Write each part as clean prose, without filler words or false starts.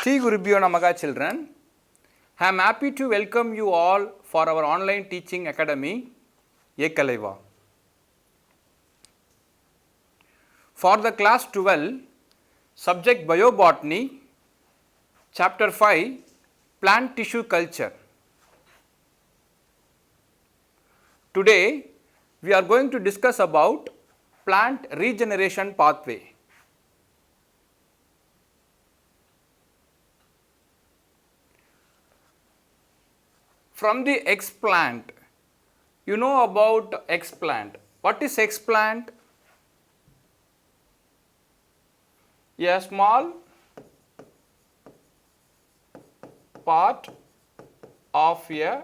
Sri Gurubhyo Namaha children, I am happy to welcome you all for our online teaching academy, Ekalaiva. For the class 12, subject Biobotany, chapter 5, plant tissue culture. Today, we are going to discuss about plant regeneration pathway. From the explant, you know about explant. What is explant? A small part of a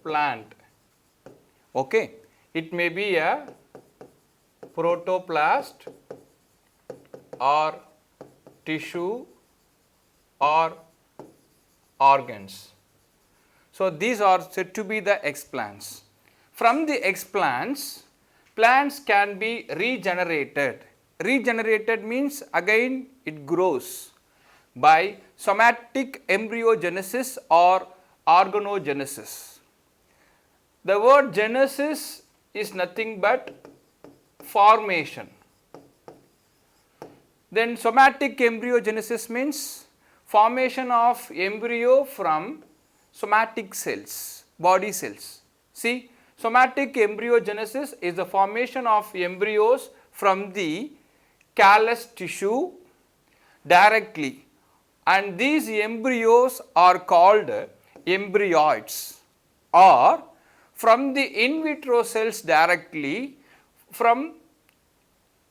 plant. Okay, it may be a protoplast or tissue or organs. So, these are said to be the explants. From the explants, plants can be regenerated. Regenerated means again it grows by somatic embryogenesis or organogenesis. The word genesis is nothing but formation. Then somatic embryogenesis means formation of embryo from somatic cells, body cells. See, somatic embryogenesis is the formation of embryos from the callus tissue directly, and these embryos are called embryoids, or from the in vitro cells directly, from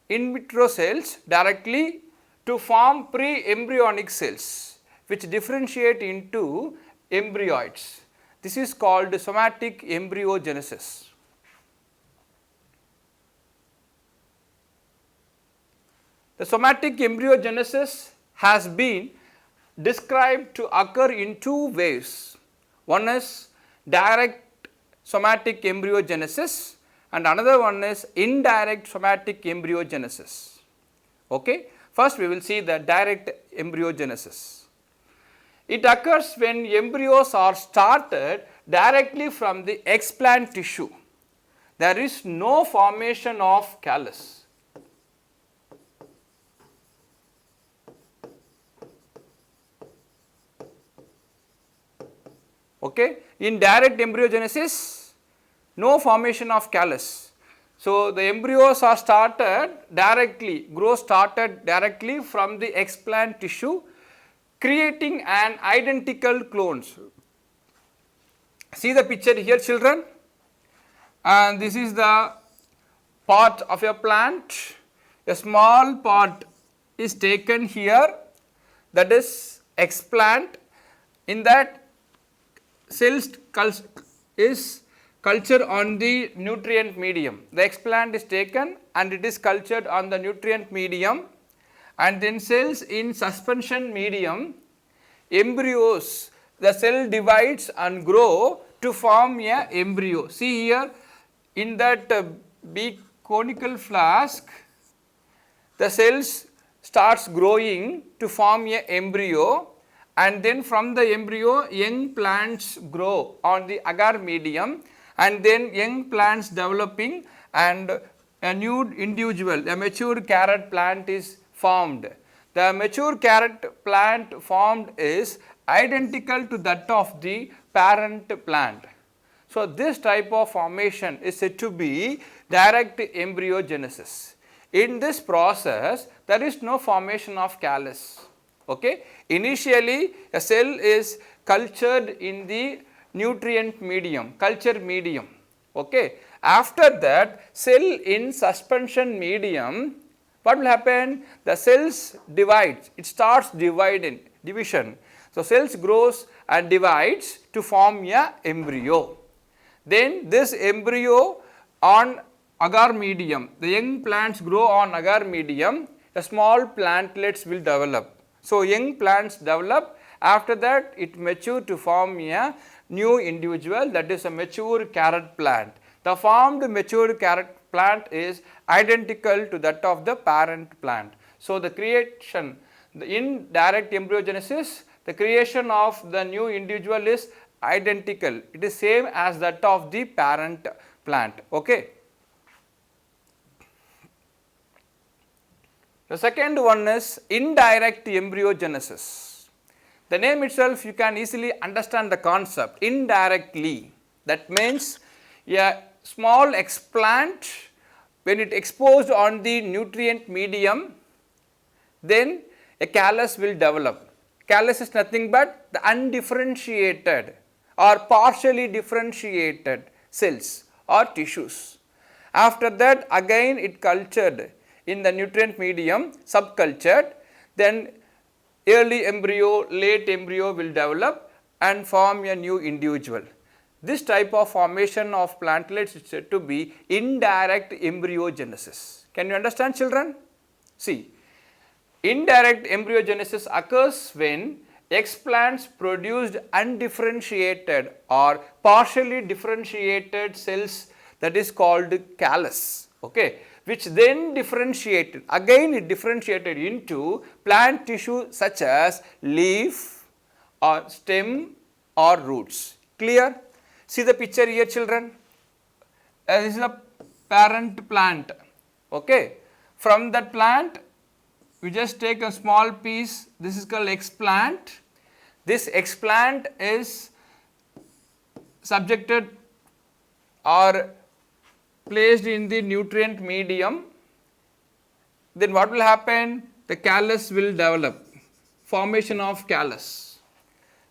in vitro cells directly to form pre-embryonic cells which differentiate into embryoids. This is called somatic embryogenesis. The somatic embryogenesis has been described to occur in two ways. One is direct somatic embryogenesis and another one is indirect somatic embryogenesis. Okay? First we will see the direct embryogenesis. It occurs when embryos are started directly from the explant tissue. There is no formation of callus. Okay? In direct embryogenesis, no formation of callus. So, the embryos are started directly, started directly from the explant tissue, creating an identical clones. See the picture here children, and this is the part of a plant. A small part is taken here, that is explant. In that, cells is cultured on the nutrient medium. The explant is taken and it is cultured on the nutrient medium, and then cells in suspension medium, embryos, the cell divides and grow to form a embryo. See here in that big conical flask, the cells starts growing to form a embryo, and then from the embryo young plants grow on the agar medium, and then young plants developing and a new individual, a mature carrot plant is formed. The mature carrot plant formed is identical to that of the parent plant. So, this type of formation is said to be direct embryogenesis. In this process, there is no formation of callus. Okay? Initially, a cell is cultured in the nutrient medium, culture medium. Okay? After that, cell in suspension medium, what will happen? The cells divides, it starts division. So, cells grows and divides to form a embryo. Then this embryo on agar medium, the young plants grow on agar medium, a small plantlets will develop. So, young plants develop, after that it mature to form a new individual, that is a mature carrot plant. The formed mature carrot plant is identical to that of the parent plant. So, the creation, In direct embryogenesis, the creation of the new individual is identical. It is same as that of the parent plant. Okay. The second one is indirect embryogenesis. The name itself, you can easily understand the concept indirectly. That means a small explant, when it exposed on the nutrient medium, then a callus will develop. Callus is nothing but the undifferentiated or partially differentiated cells or tissues. After that, again it cultured in the nutrient medium, subcultured, then early embryo, late embryo will develop and form a new individual. This type of formation of plantlets is said to be indirect embryogenesis. Can you understand, children? See, indirect embryogenesis occurs when explants produced undifferentiated or partially differentiated cells, that is called callus, okay, which then differentiated, again it differentiated into plant tissue such as leaf or stem or roots. Clear? See the picture here, children. This is a parent plant, okay. From that plant, we just take a small piece, this is called explant. This explant is subjected or placed in the nutrient medium. Then what will happen? The callus will develop, formation of callus.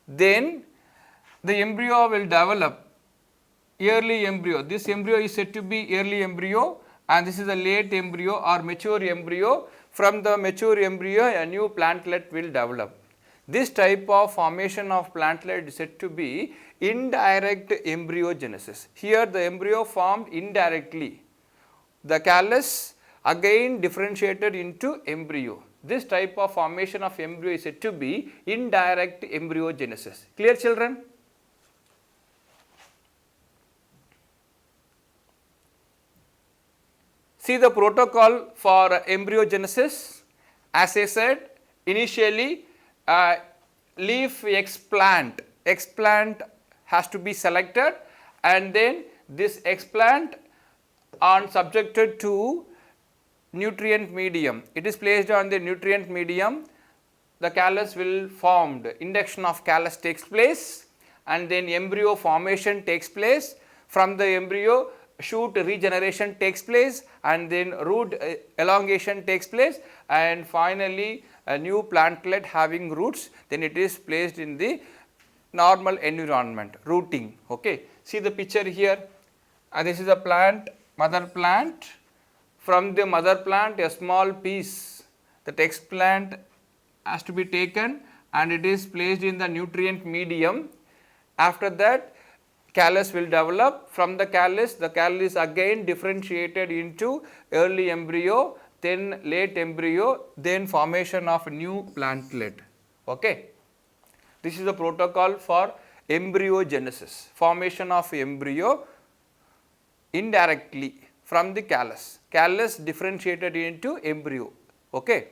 Then the embryo will develop, early embryo. This embryo is said to be early embryo and this is a late embryo or mature embryo. From the mature embryo, a new plantlet will develop. This type of formation of plantlet is said to be indirect embryogenesis. Here the embryo formed indirectly. The callus again differentiated into embryo. This type of formation of embryo is said to be indirect embryogenesis. Clear, children? See the protocol for embryogenesis. As I said, initially leaf explant has to be selected and then this explant on subjected to nutrient medium. It is placed on the nutrient medium, the callus will formed, induction of callus takes place and then embryo formation takes place. From the embryo, shoot regeneration takes place and then root elongation takes place and finally a new plantlet having roots, then it is placed in the normal environment, rooting. Okay. See the picture here, this is a plant, mother plant. From the mother plant, a small piece, the explant has to be taken and it is placed in the nutrient medium. After that, callus will develop. From the callus again differentiated into early embryo, then late embryo, then formation of new plantlet. Okay. This is the protocol for embryogenesis, formation of embryo indirectly from the callus. Callus differentiated into embryo. Okay.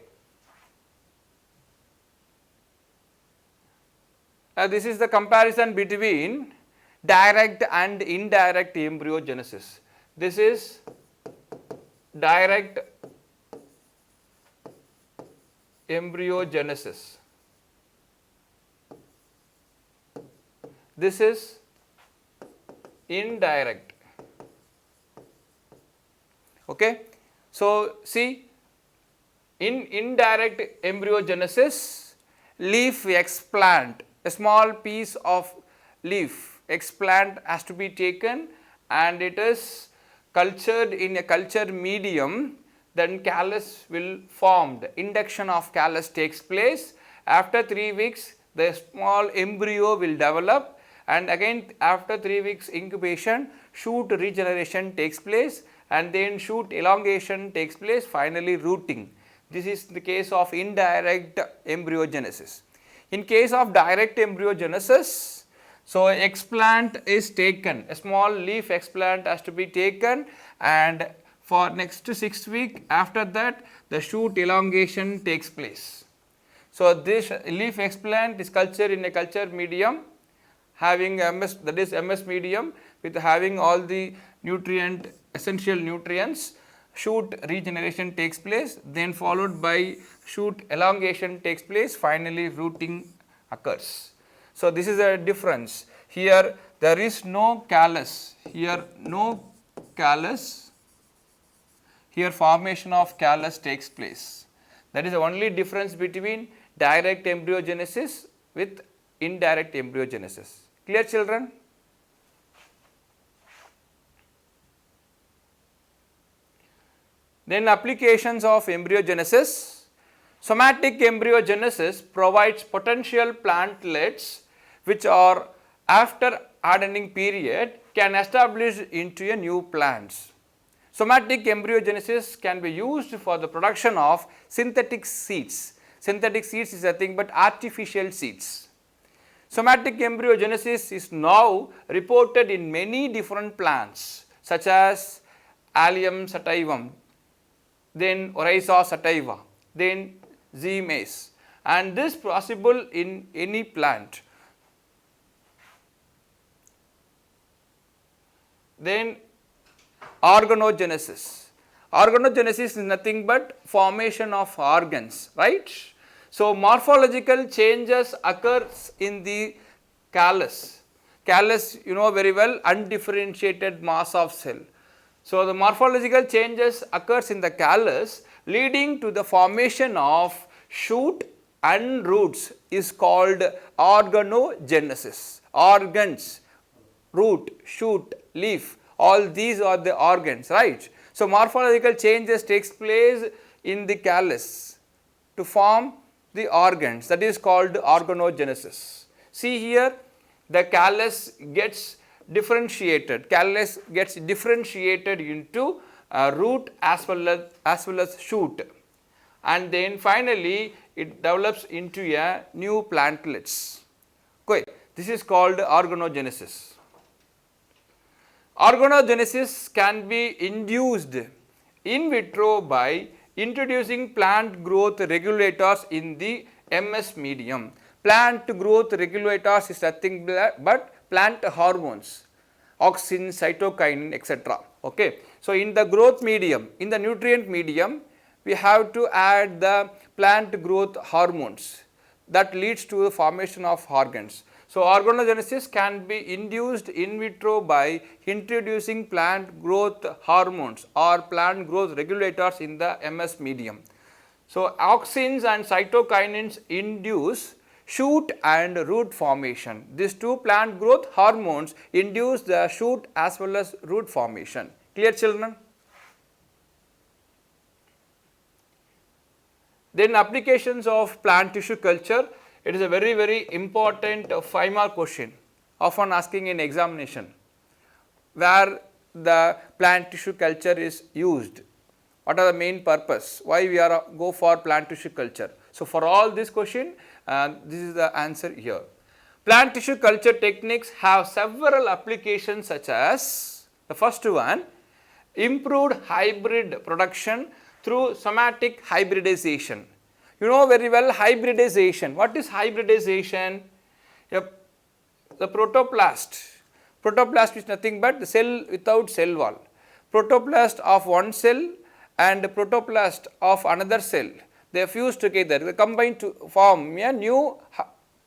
This is the comparison between direct and indirect embryogenesis. This is direct embryogenesis. This is indirect. Okay. So, see, in indirect embryogenesis, leaf explant, a small piece of leaf explant has to be taken and it is cultured in a culture medium, then callus will formed, induction of callus takes place. After 3 weeks, the small embryo will develop and again after 3 weeks incubation, shoot regeneration takes place and then shoot elongation takes place, finally rooting. This is the case of indirect embryogenesis. In case of direct embryogenesis, so explant is taken, a small leaf explant has to be taken and for next 6 weeks, after that the shoot elongation takes place. So this leaf explant is cultured in a culture medium having MS, that is MS medium, with having all the nutrient, essential nutrients. Shoot regeneration takes place, then followed by shoot elongation takes place, finally rooting occurs. So this is a difference. Here there is no callus, here no callus, here formation of callus takes place. That is the only difference between direct embryogenesis with indirect embryogenesis. Clear, children? Then applications of embryogenesis. Somatic embryogenesis provides potential plantlets which are after hardening period can establish into a new plants. Somatic embryogenesis can be used for the production of synthetic seeds. Synthetic seeds is nothing but artificial seeds. Somatic embryogenesis is now reported in many different plants such as Allium sativum, then Oryza sativa, then Z. mace, and this possible in any plant. Then organogenesis. Organogenesis is nothing but formation of organs, right? So morphological changes occurs in the callus. Callus, you know very well, undifferentiated mass of cell. So the morphological changes occurs in the callus leading to the formation of shoot and roots is called organogenesis. Organs, root, shoot, leaf, all these are the organs, right? So morphological changes takes place in the callus to form the organs, that is called organogenesis. See here, the callus gets differentiated into root as well as shoot, and then finally it develops into a new plantlets. Okay, this is called organogenesis. Organogenesis can be induced in vitro by introducing plant growth regulators in the MS medium. Plant growth regulators is nothing but plant hormones, auxin, cytokinin, etc. Okay. So in the growth medium, in the nutrient medium, we have to add the plant growth hormones that leads to the formation of organs. So organogenesis can be induced in vitro by introducing plant growth hormones or plant growth regulators in the MS medium. So auxins and cytokinins induce shoot and root formation. These two plant growth hormones induce the shoot as well as root formation. Clear, children? Then applications of plant tissue culture. It is a very important 5-mark question, often asking in examination, where the plant tissue culture is used. What are the main purpose? Why we are go for plant tissue culture? So for all this question, this is the answer here. Plant tissue culture techniques have several applications such as, the first one, improved hybrid production through somatic hybridization. You know very well hybridization. What is hybridization? The protoplast. Protoplast is nothing but the cell without cell wall. Protoplast of one cell and protoplast of another cell, they fuse together, they combine to form a new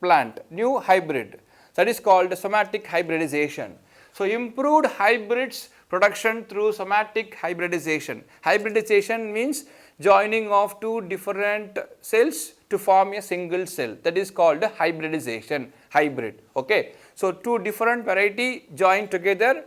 plant, new hybrid. That is called somatic hybridization. So improved hybrids production through somatic hybridization. Hybridization means joining of two different cells to form a single cell, that is called hybridization, hybrid. Okay. So two different variety join together,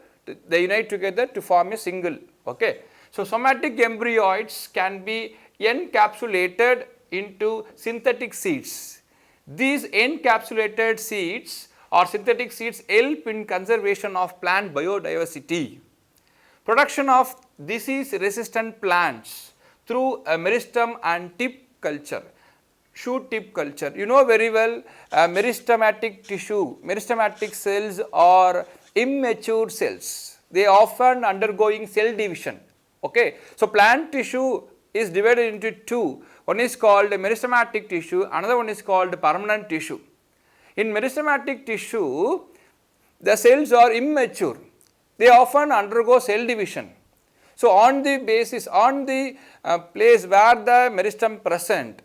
they unite together to form a single. Okay. So somatic embryoids can be encapsulated into synthetic seeds. These encapsulated seeds or synthetic seeds help in conservation of plant biodiversity. Production of disease resistant plants through a meristem and tip culture, shoot tip culture. You know very well meristematic tissue, meristematic cells are immature cells. They often undergoing cell division. Okay. So plant tissue is divided into two. One is called meristematic tissue, another one is called permanent tissue. In meristematic tissue, the cells are immature. They often undergo cell division. So, on the basis, on the place where the meristem present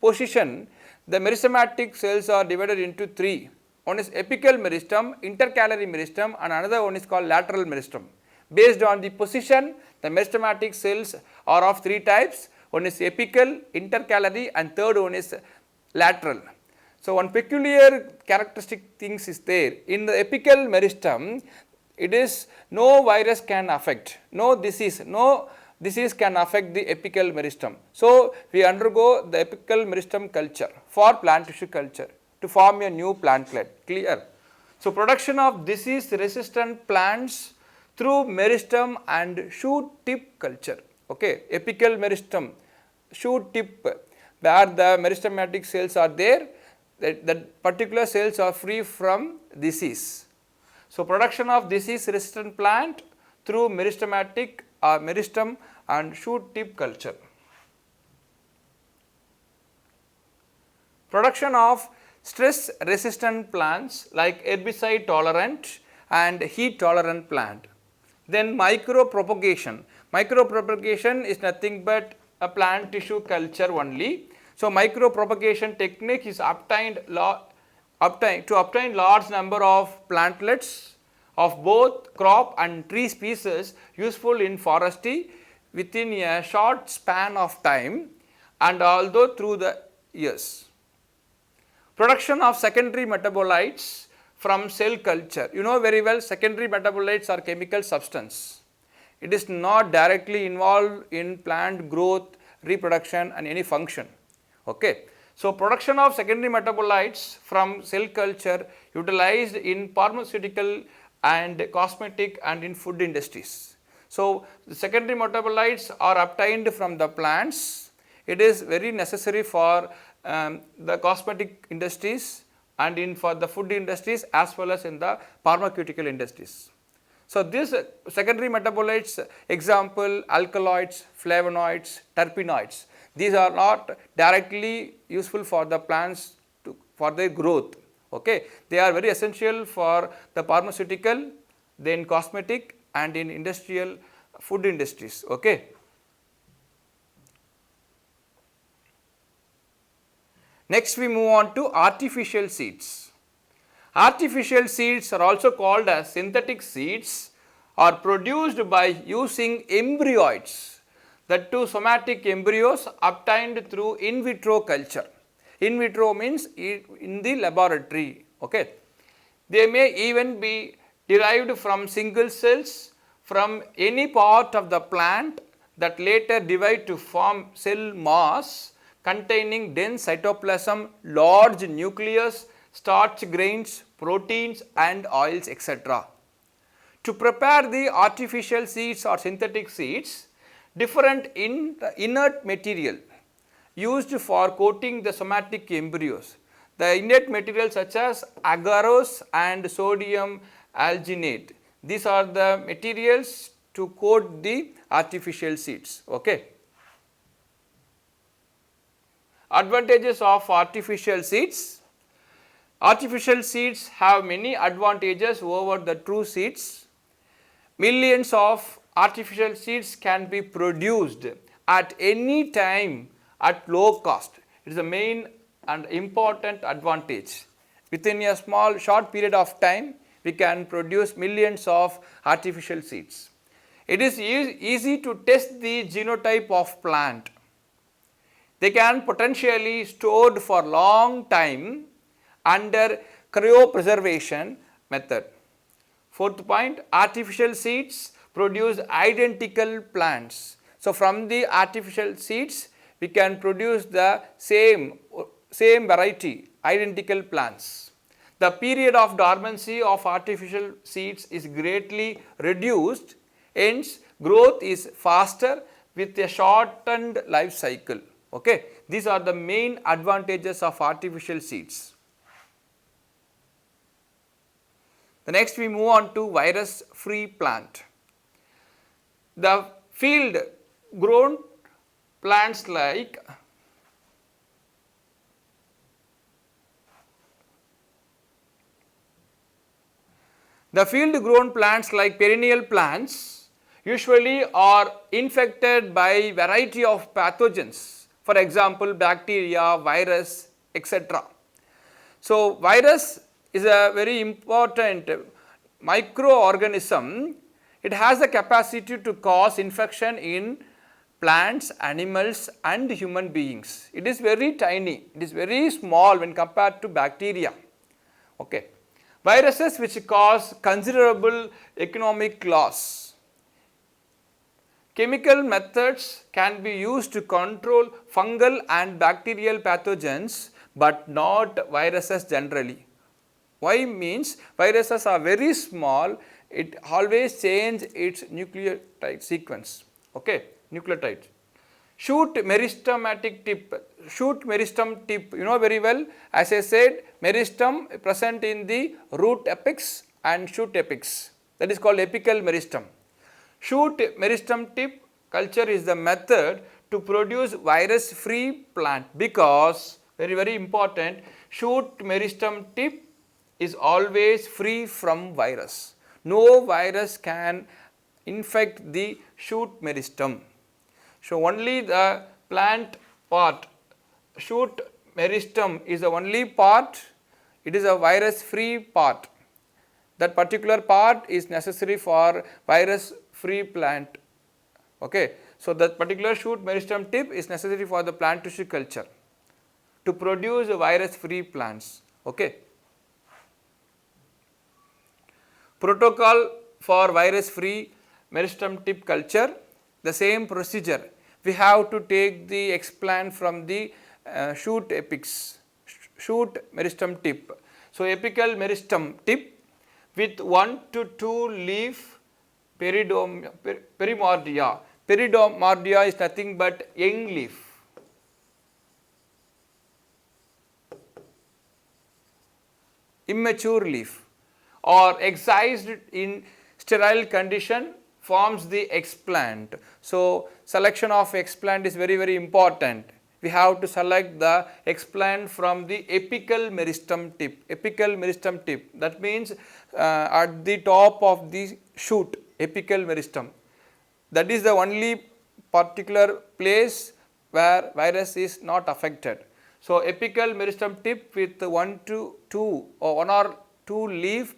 position, the meristematic cells are divided into three. One is apical meristem, intercalary meristem, and another one is called lateral meristem. Based on the position, the meristematic cells are of three types. One is apical, intercalary, and third one is lateral. So, one peculiar characteristic things is there. In the apical meristem, it is no virus can affect, no disease can affect the apical meristem. So, we undergo the apical meristem culture for plant tissue culture to form a new plantlet, clear. So, production of disease resistant plants through meristem and shoot tip culture, okay, apical meristem, shoot tip, where the meristematic cells are there, that particular cells are free from disease. So, production of disease resistant plant through meristematic or meristem and shoot tip culture. Production of stress resistant plants like herbicide tolerant and heat tolerant plant. Then micropropagation. Micropropagation is nothing but a plant tissue culture only. So, micropropagation technique is obtained to obtain large number of plantlets of both crop and tree species useful in forestry within a short span of time and although through the years. Production of secondary metabolites from cell culture. You know very well, secondary metabolites are chemical substance. It is not directly involved in plant growth, reproduction and any function. Okay. So, production of secondary metabolites from cell culture utilized in pharmaceutical and cosmetic and in food industries. So, the secondary metabolites are obtained from the plants. It is very necessary for the cosmetic industries and for the food industries as well as in the pharmaceutical industries. So, these secondary metabolites, example alkaloids, flavonoids, terpenoids, these are not directly useful for the plants for their growth. Okay. They are very essential for the pharmaceutical, then cosmetic and in industrial food industries. Okay. Next we move on to artificial seeds. Artificial seeds are also called as synthetic seeds, are produced by using embryoids, that too somatic embryos obtained through in vitro culture. In vitro means in the laboratory. Okay. They may even be derived from single cells from any part of the plant that later divide to form cell mass containing dense cytoplasm, large nucleus, starch grains, proteins and oils, etc. To prepare the artificial seeds or synthetic seeds, different inert material used for coating the somatic embryos. The inert material such as agarose and sodium alginate, these are the materials to coat the artificial seeds. Okay. Advantages of artificial seeds. Artificial seeds have many advantages over the true seeds. Millions of artificial seeds can be produced at any time at low cost. It is the main and important advantage. Within a short period of time, we can produce millions of artificial seeds. It is easy to test the genotype of plant. They can potentially stored for long time under cryopreservation method. Fourth point, artificial seeds produce identical plants. So, from the artificial seeds we can produce the same variety, identical plants. The period of dormancy of artificial seeds is greatly reduced, hence growth is faster with a shortened life cycle. Okay. These are the main advantages of artificial seeds. The next we move on to virus free plant. The field grown plants like the field grown plants like perennial plants usually are infected by variety of pathogens, for example bacteria, virus, etc. So, virus is a very important microorganism. It has the capacity to cause infection in plants, animals and human beings. It is very tiny, it is very small when compared to bacteria. Okay. Viruses which cause considerable economic loss. Chemical methods can be used to control fungal and bacterial pathogens, but not viruses generally. Why means viruses are very small, it always change its nucleotide sequence, okay, nucleotide. Shoot meristematic tip, shoot meristem tip, you know very well, as I said, meristem present in the root apex and shoot apex, that is called apical meristem. Shoot meristem tip culture is the method to produce virus free plant, because very important, shoot meristem tip is always free from virus. No virus can infect the shoot meristem. So, only the plant part, shoot meristem is the only part, it is a virus free part. That particular part is necessary for virus free plant. Okay. So, that particular shoot meristem tip is necessary for the plant tissue culture to produce virus free plants. Okay. Protocol for virus free meristem tip culture, the same procedure. We have to take the explant from the shoot apex, shoot meristem tip. So, apical meristem tip with 1 to 2 leaf perimordia. Perimordia is nothing but young leaf. Immature leaf or excised in sterile condition forms the explant. So, selection of explant is very important. We have to select the explant from the apical meristem tip. Apical meristem tip, that means at the top of the shoot, apical meristem. That is the only particular place where virus is not affected. So, apical meristem tip with 1 to 2 or 1 or 2 leaf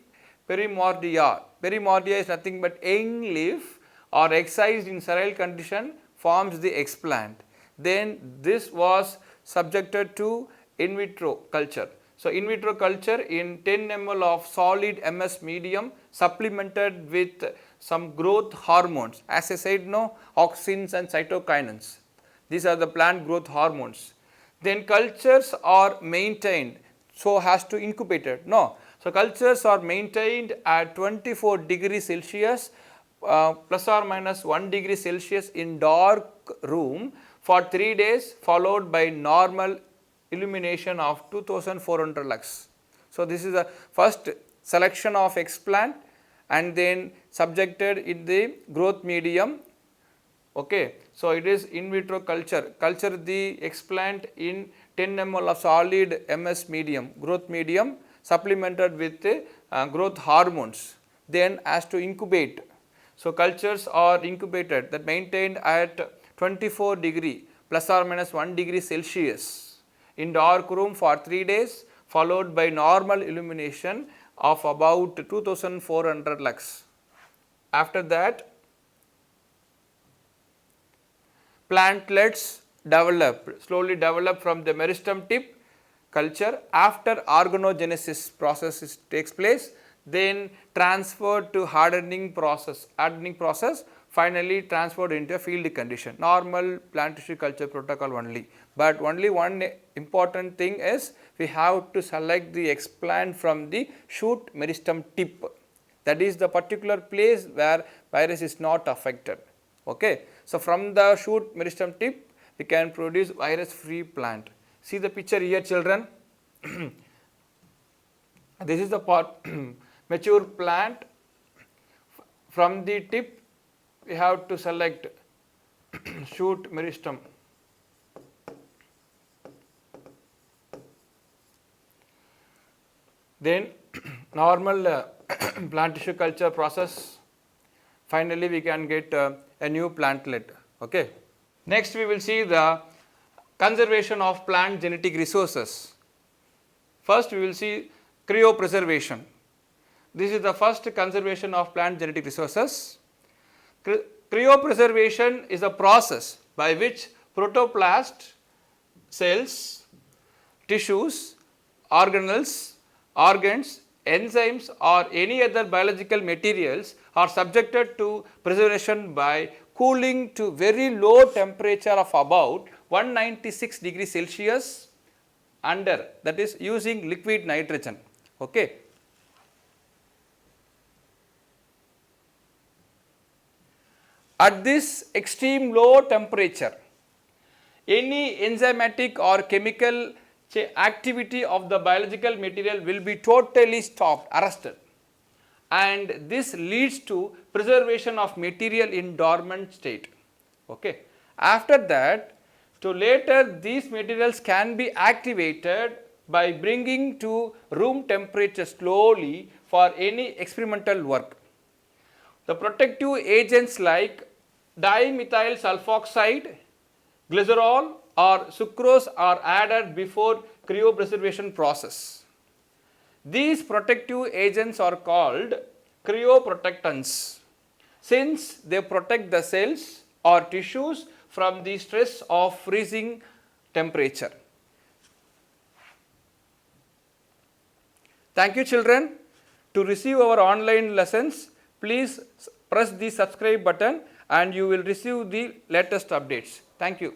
perimordia. Perimordia is nothing but young leaf or excised in sterile condition forms the explant. Then this was subjected to in vitro culture. So, in vitro culture in 10 ml of solid MS medium supplemented with some growth hormones, as I said, no, auxins and cytokinins. These are the plant growth hormones. Then cultures are maintained, so has to incubated, no. So, cultures are maintained at 24 degrees Celsius plus or minus 1 degree Celsius in dark room for 3 days, followed by normal illumination of 2400 lux. So, this is the first selection of explant and then subjected in the growth medium. Okay. So, it is in vitro culture, culture the explant in 10 ml of solid MS medium, growth medium supplemented with growth hormones, then has to incubate. So, cultures are incubated, that maintained at 24 degree plus or minus 1 degree Celsius in dark room for 3 days, followed by normal illumination of about 2400 lux. After that, plantlets slowly develop from the meristem tip culture. After organogenesis process takes place, then transferred to hardening process, finally transferred into a field condition, normal plant tissue culture protocol only. But only one important thing is we have to select the explant from the shoot meristem tip, that is the particular place where virus is not affected. Okay. So, from the shoot meristem tip we can produce virus free plant. See the picture here, children. This is the part mature plant. From the tip we have to select shoot meristem. then normal plant tissue culture process. Finally, we can get a new plantlet. Okay. Next, we will see the conservation of plant genetic resources. First, we will see cryopreservation. This is the first conservation of plant genetic resources. Cryopreservation is a process by which protoplast cells, tissues, organelles, organs, enzymes or any other biological materials are subjected to preservation by cooling to very low temperature of about 196 degrees Celsius under, that is using liquid nitrogen. Okay. At this extreme low temperature, any enzymatic or chemical activity of the biological material will be totally stopped, arrested, and this leads to preservation of material in dormant state. Okay. After that, to later these materials can be activated by bringing to room temperature slowly for any experimental work. The protective agents like dimethyl sulfoxide, glycerol or sucrose are added before cryopreservation process. These protective agents are called cryoprotectants since they protect the cells or tissues from the stress of freezing temperature. Thank you children. To receive our online lessons, please press the subscribe button and you will receive the latest updates. Thank you.